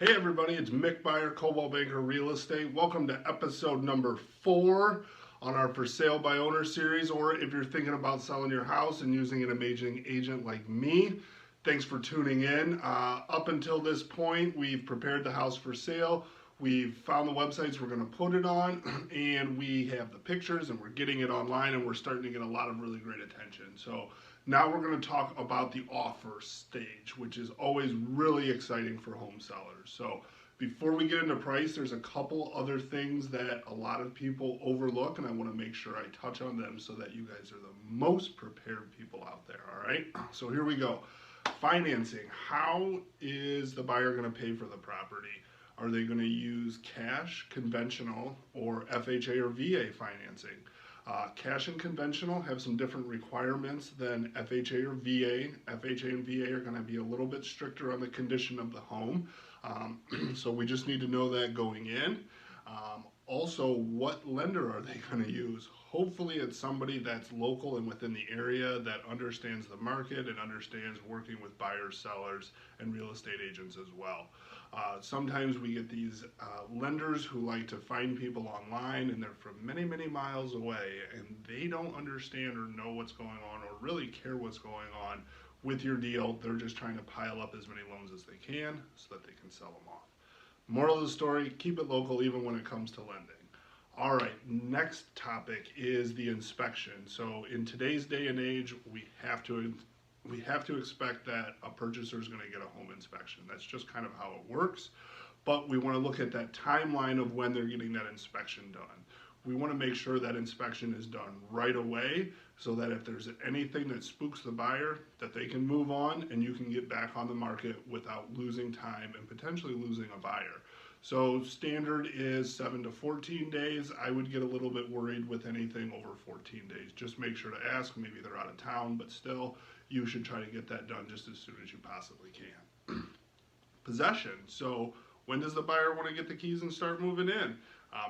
Hey everybody, it's Mick Buyer, Coldwell Banker Real Estate. Welcome to episode number 4 on our For Sale by Owner series, or if you're thinking about selling your house and using an amazing agent like me, thanks for tuning in. Up until this point, we've prepared the house for sale. We've found the websites we're going to put it on, and we have the pictures, and we're getting it online, and we're starting to get a lot of really great attention. So now we're going to talk about the offer stage, which is always really exciting for home sellers. So before we get into price, there's a couple other things that a lot of people overlook, and I want to make sure I touch on them so that you guys are the most prepared people out there, all right? So here we go. Financing. How is the buyer going to pay for the property? Are they going to use cash, conventional, or FHA or VA financing? Cash and conventional have some different requirements than FHA or VA. FHA and VA are going to be a little bit stricter on the condition of the home. So we just need to know that going in. Also, what lender are they going to use? Hopefully it's somebody that's local and within the area that understands the market and understands working with buyers, sellers, and real estate agents as well. Sometimes we get these lenders who like to find people online and they're from many, many miles away and they don't understand or know what's going on or really care what's going on with your deal. They're just trying to pile up as many loans as they can so that they can sell them off. Moral of the story, keep it local even when it comes to lending. All right, next topic is the inspection. So in today's day and age, we have to expect that a purchaser is going to get a home inspection. That's just kind of how it works. But we want to look at that timeline of when they're getting that inspection done. We want to make sure that inspection is done right away so that if there's anything that spooks the buyer, that they can move on and you can get back on the market without losing time and potentially losing a buyer. So standard is 7 to 14 days. I would get a little bit worried with anything over 14 days. Just make sure to ask. Maybe they're out of town, but still, you should try to get that done just as soon as you possibly can. Possession. So when does the buyer want to get the keys and start moving in?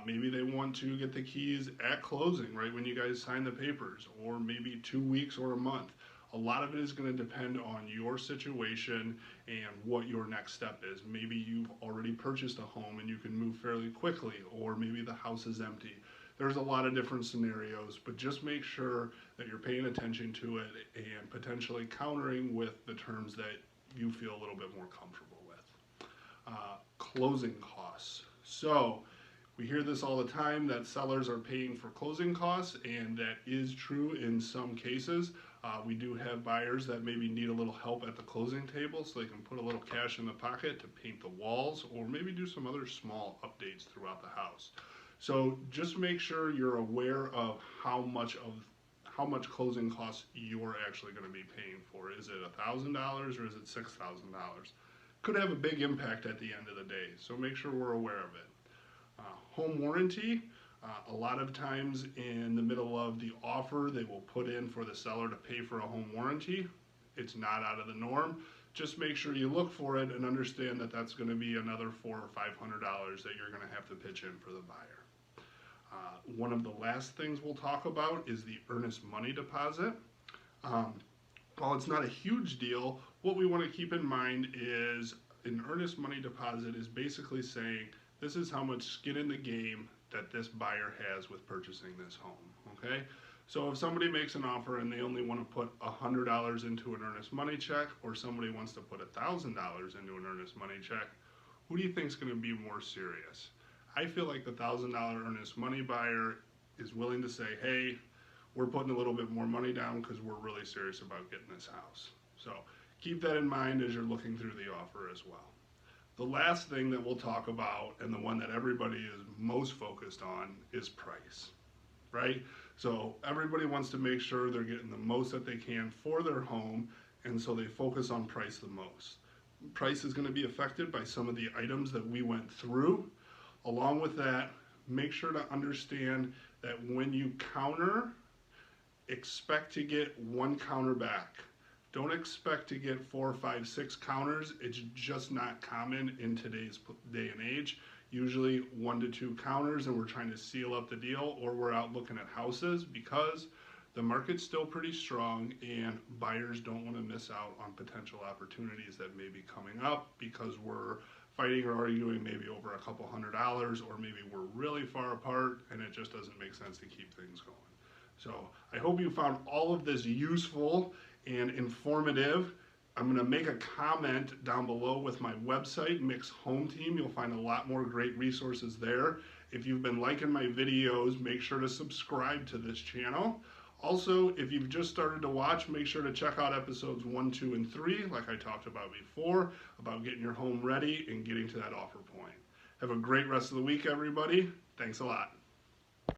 Maybe they want to get the keys at closing, right when you guys sign the papers, or maybe 2 weeks or a month. A lot of it is going to depend on your situation and what your next step is. Maybe you've already purchased a home and you can move fairly quickly, or maybe the house is empty. There's a lot of different scenarios, but just make sure that you're paying attention to it and potentially countering with the terms that you feel a little bit more comfortable with. Closing costs. So we hear this all the time that sellers are paying for closing costs, and that is true in some cases. We do have buyers that maybe need a little help at the closing table so they can put a little cash in the pocket to paint the walls or maybe do some other small updates throughout the house. So just make sure you're aware of how much closing costs you're actually going to be paying for. Is it $1,000 or is it $6,000? Could have a big impact at the end of the day, so make sure we're aware of it. Home warranty. A lot of times in the middle of the offer, they will put in for the seller to pay for a home warranty. It's not out of the norm. Just make sure you look for it and understand that that's going to be another $400 or $500 that you're going to have to pitch in for the buyer. One of the last things we'll talk about is the earnest money deposit. While it's not a huge deal, what we want to keep in mind is an earnest money deposit is basically saying this is how much skin in the game that this buyer has with purchasing this home, okay? So if somebody makes an offer and they only want to put $100 into an earnest money check, or somebody wants to put $1,000 into an earnest money check, who do you think is going to be more serious? I feel like the $1,000 earnest money buyer is willing to say, hey, we're putting a little bit more money down because we're really serious about getting this house. So keep that in mind as you're looking through the offer as well. The last thing that we'll talk about, and the one that everybody is most focused on, is price, right? So everybody wants to make sure they're getting the most that they can for their home, and so they focus on price the most. Price is going to be affected by some of the items that we went through. Along with that, make sure to understand that when you counter, expect to get one counter back. Don't expect to get 4, 5, 6 counters. It's just not common in today's day and age. Usually 1 to 2 counters, and we're trying to seal up the deal, or we're out looking at houses because the market's still pretty strong and buyers don't want to miss out on potential opportunities that may be coming up because we're fighting or arguing maybe over a couple $100, or maybe we're really far apart and it just doesn't make sense to keep things going. So I hope you found all of this useful and informative. I'm going to make a comment down below with my website, Mix Home Team. You'll find a lot more great resources there. If you've been liking my videos, make sure to subscribe to this channel. Also, if you've just started to watch, make sure to check out episodes 1, 2, and 3, like I talked about before, about getting your home ready and getting to that offer point. Have a great rest of the week, everybody. Thanks a lot.